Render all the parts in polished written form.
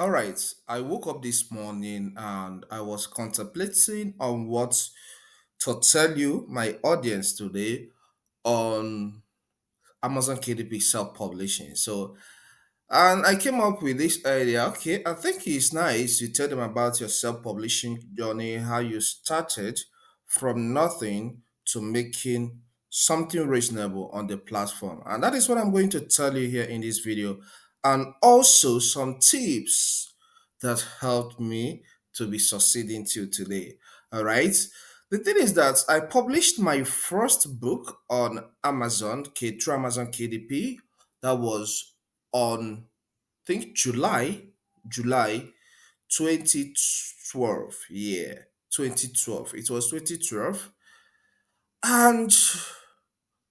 All right, I woke up this morning and I was contemplating on what to tell you, my audience, today on Amazon KDP self publishing. And I came up with this idea. Okay, I think it's nice you tell them about your self publishing journey, how you started from nothing to making something reasonable on the platform. And that is what I'm going to tell you here in this video. And also some tips that helped me to be succeeding till today. All right. The thing is that I published my first book on through Amazon KDP. That was on think July 2012. Yeah, 2012. It was 2012. And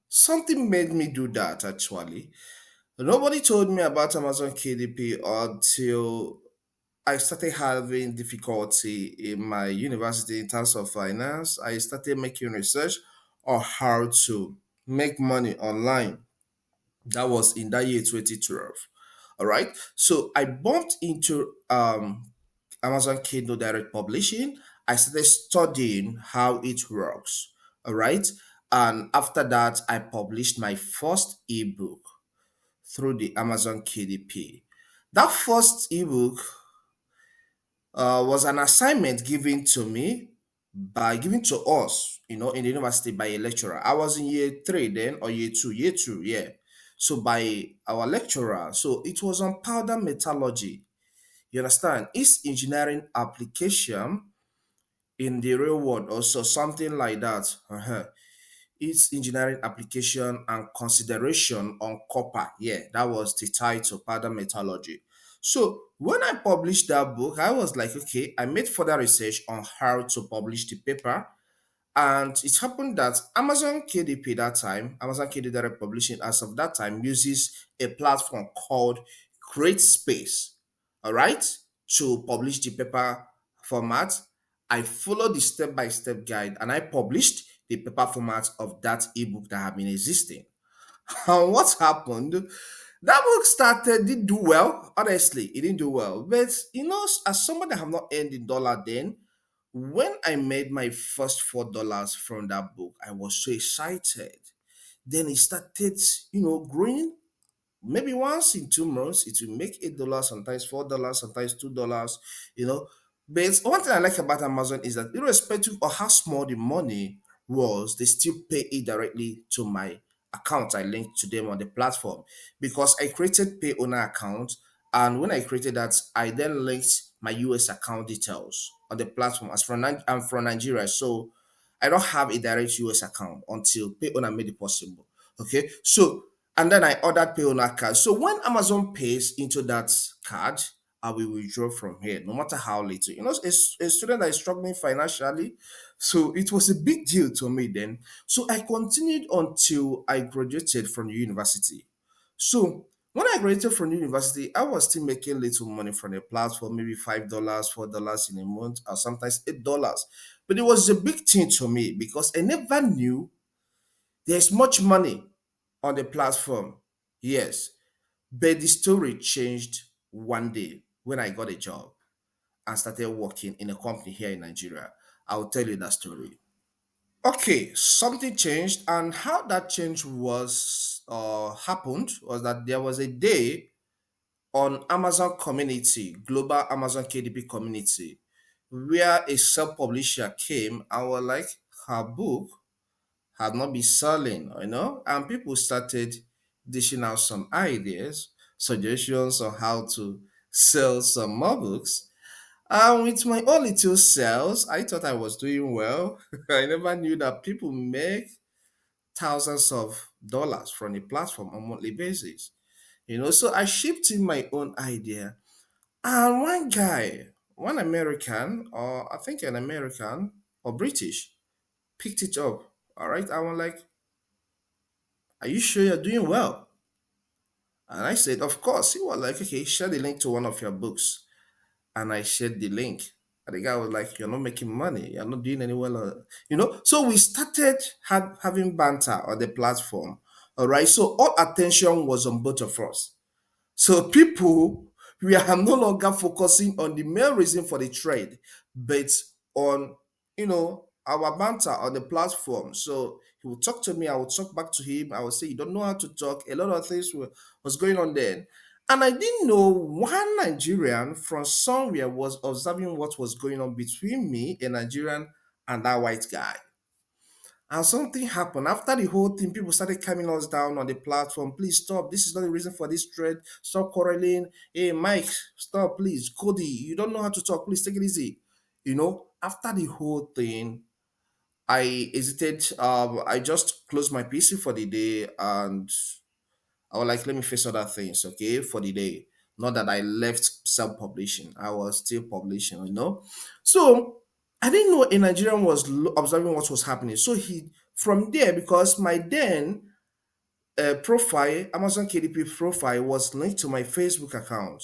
something made me do that actually. Nobody told me about Amazon KDP until I started having difficulty in my university in terms of finance. I started making research on how to make money online. That was in that year 2012. All right. So I bumped into Amazon Kindle Direct Publishing. I started studying how it works. All right. And after that, I published my first ebook through the Amazon KDP. That first ebook was an assignment given to us, in the university by a lecturer. I was in year three then, or year two, yeah. So by our lecturer, so it was on powder metallurgy. You understand? It's engineering application in the real world, also something like that. Its engineering application and consideration on copper. Yeah, that was the title, powder metallurgy. So when I published that book, I was like, okay, I made further research on how to publish the paper. And it happened that Amazon KDP that time, Amazon KDP Direct Publishing as of that time uses a platform called CreateSpace, all right, to publish the paper format. I followed the step-by-step guide and I published the paper format of that ebook that had been existing. And what happened? That book didn't do well. Honestly, it didn't do well. But as someone that have not earned the dollar then, when I made my first $4 from that book, I was so excited. Then it started, growing. Maybe once in 2 months, it will make $8, sometimes $4, sometimes $2, you know. But one thing I like about Amazon is that irrespective of how small the money was, they still pay it directly to my account. I linked to them on the platform because I created pay owner account. And when I created that, I then linked my US account details on the platform. I'm from Nigeria, so I don't have a direct US account until pay owner made it possible. Okay, so and then I ordered pay on that card. So when Amazon pays into that card, I will withdraw from here, no matter how little. A student that is struggling financially, so it was a big deal to me then. So I continued until I graduated from the university. So when I graduated from university, I was still making little money from the platform, maybe $5, $4 in a month, or sometimes $8. But it was a big thing to me because I never knew there's much money on the platform. Yes. But the story changed one day when I got a job and started working in a company here in Nigeria. I'll tell you that story. Okay, something changed, and how that change was happened was that there was a day on Amazon community, global Amazon KDP community, where a sub-publisher came and was like, her book had not been selling, and people started dishing out some ideas, suggestions on how to sell some more books. And with my own little sales, I thought I was doing well. I never knew that people make thousands of dollars from the platform on a monthly basis. So I shipped in my own idea. And one guy, one American, or I think an American or British, picked it up. All right. I was like, are you sure you're doing well? And I said, of course. He was like, okay, share the link to one of your books. And I shared the link. And the guy was like, you're not making money. You're not doing any well. So we started having banter on the platform. All right. So all attention was on both of us. So We are no longer focusing on the main reason for the trade, but on, our banter on the platform. So he would talk to me, I would talk back to him. I would say, "You don't know how to talk." A lot of things was going on then. And I didn't know one Nigerian from somewhere was observing what was going on between me, a Nigerian, and that white guy. And something happened after the whole thing. People started coming us down on the platform. "Please stop. This is not the reason for this trade. Stop quarreling. Hey, Mike, stop, please. Cody, you don't know how to talk. Please take it easy." After the whole thing, I hesitated. I just closed my PC for the day, and I was like, "Let me face other things, okay, for the day." Not that I left self publishing, I was still publishing. So I didn't know a Nigerian was observing what was happening. So from there, because my then profile, Amazon KDP profile, was linked to my Facebook account.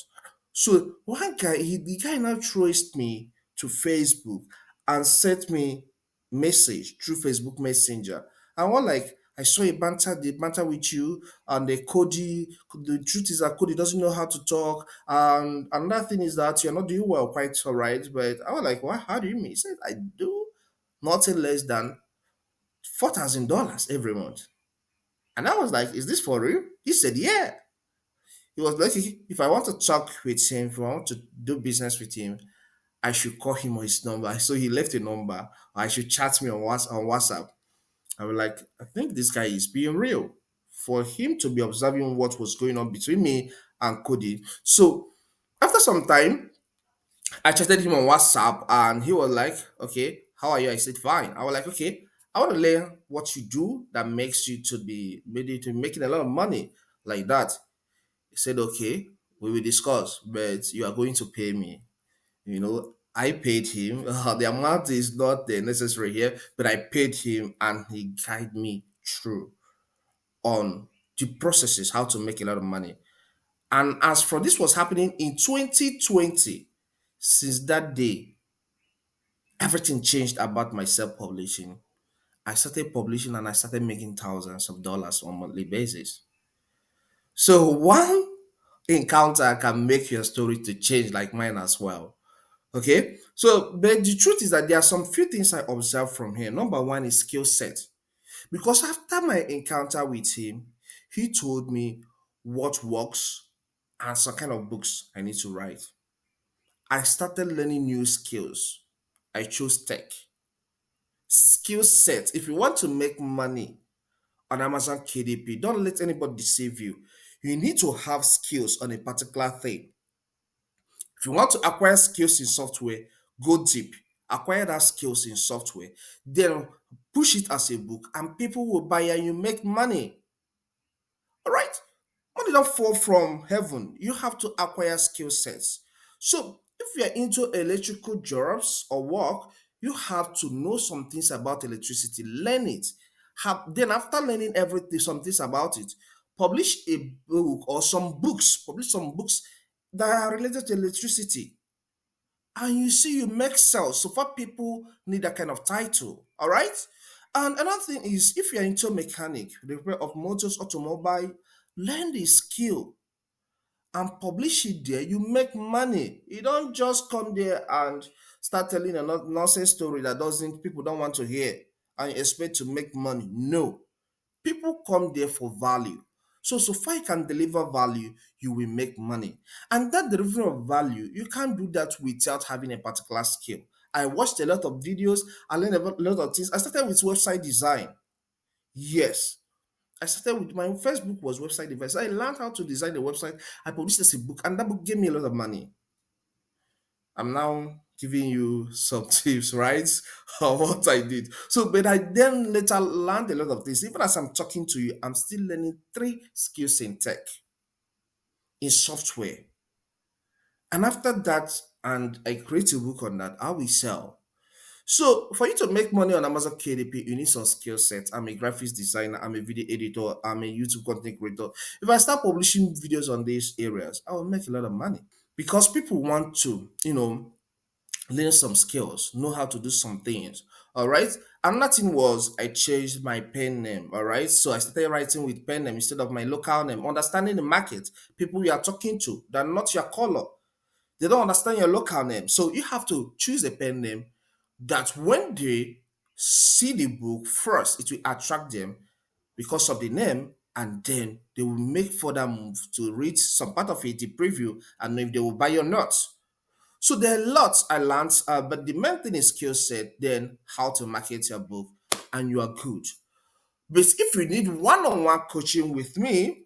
So one guy, the guy now traced me to Facebook and sent me message through Facebook Messenger. And one like, "I saw the banter with you, and the Cody. The truth is that Cody doesn't know how to talk. And another thing is that you're not doing well, quite all right." But I was like, "What? How do you mean?" He said, "I do nothing less than $4,000 every month." And I was like, "Is this for real?" He said, "Yeah." He was like, if I want to talk with him, if I want to do business with him, I should call him on his number. So he left a number. Or I should chat me on WhatsApp. I was like, I think this guy is being real. For him to be observing what was going on between me and Cody. So after some time, I chatted him on WhatsApp, and he was like, "Okay, how are you?" I said, "Fine." I was like, "Okay, I want to learn what you do that makes you to be maybe to making a lot of money like that." He said, "Okay, we will discuss, but you are going to pay me." I paid him. The amount is not necessary here, but I paid him, and he guided me through on the processes, how to make a lot of money. And as for this was happening in 2020, since that day, everything changed about my self publishing. I started publishing, and I started making thousands of dollars on a monthly basis. So one encounter can make your story to change like mine as well. Okay. So but the truth is that there are some few things I observed from here. Number one is skill set. Because after my encounter with him, he told me what works and some kind of books I need to write. I started learning new skills. I chose tech. Skill set. If you want to make money on Amazon KDP, don't let anybody deceive you. You need to have skills on a particular thing. If you want to acquire skills in software, go deep. Acquire that skills in software. Then push it as a book, and people will buy and you make money. All right? Money don't fall from heaven. You have to acquire skill sets. So if you're into electrical jobs or work, you have to know some things about electricity. Learn it. Then after learning everything, some things about it, publish a book or some books. Publish some books that are related to electricity, and you see you make sales. So far, people need that kind of title. All right. And another thing is, if you're into mechanic, the repair of motors, automobile, learn the skill and publish it there. You make money. You don't just come there and start telling a nonsense story that doesn't people don't want to hear and you expect to make money. No, people come there for value. So far you can deliver value, you will make money. And that delivery of value, you can't do that without having a particular skill. I watched a lot of videos, I learned a lot of things. I started with website design. Yes. I started with my first book was website design. So I learned how to design a website. I published as a book, and that book gave me a lot of money. I'm now giving you some tips, right? On what I did. So, but I then later learned a lot of things. Even as I'm talking to you, I'm still learning three skills in tech, in software. And after that, and I create a book on that, I will sell. So, for you to make money on Amazon KDP, you need some skill sets. I'm a graphics designer, I'm a video editor, I'm a YouTube content creator. If I start publishing videos on these areas, I will make a lot of money because people want to, learn some skills, know how to do some things. All right. Another thing was I changed my pen name. All right. So I started writing with pen name instead of my local name, understanding the market, people you are talking to, that are not your color. They don't understand your local name. So you have to choose a pen name that when they see the book first, it will attract them because of the name, and then they will make further moves to read some part of it, the preview, and know if they will buy or not. So there are lots I learned, but the main thing is skill set, then how to market your book, and you are good. But if you need one-on-one coaching with me,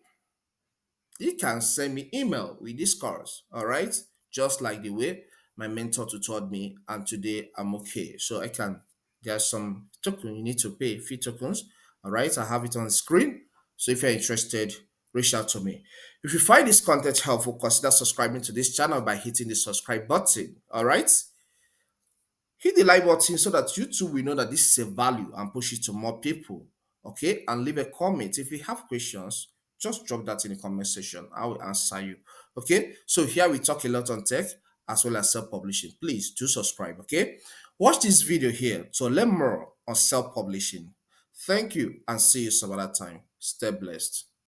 you can send me email with this course. All right, just like the way my mentor tutored me, and today I'm okay. So I can. There's some token you need to pay, few tokens. All right, I have it on the screen. So if you're interested, reach out to me. If you find this content helpful, consider subscribing to this channel by hitting the subscribe button. All right. Hit the like button so that you too will know that this is a value and push it to more people. Okay, and leave a comment. If you have questions, just drop that in the comment section. I will answer you. Okay, so here we talk a lot on tech as well as self-publishing. Please do subscribe. Okay, watch this video here to learn more on self-publishing. Thank you and see you some other time. Stay blessed.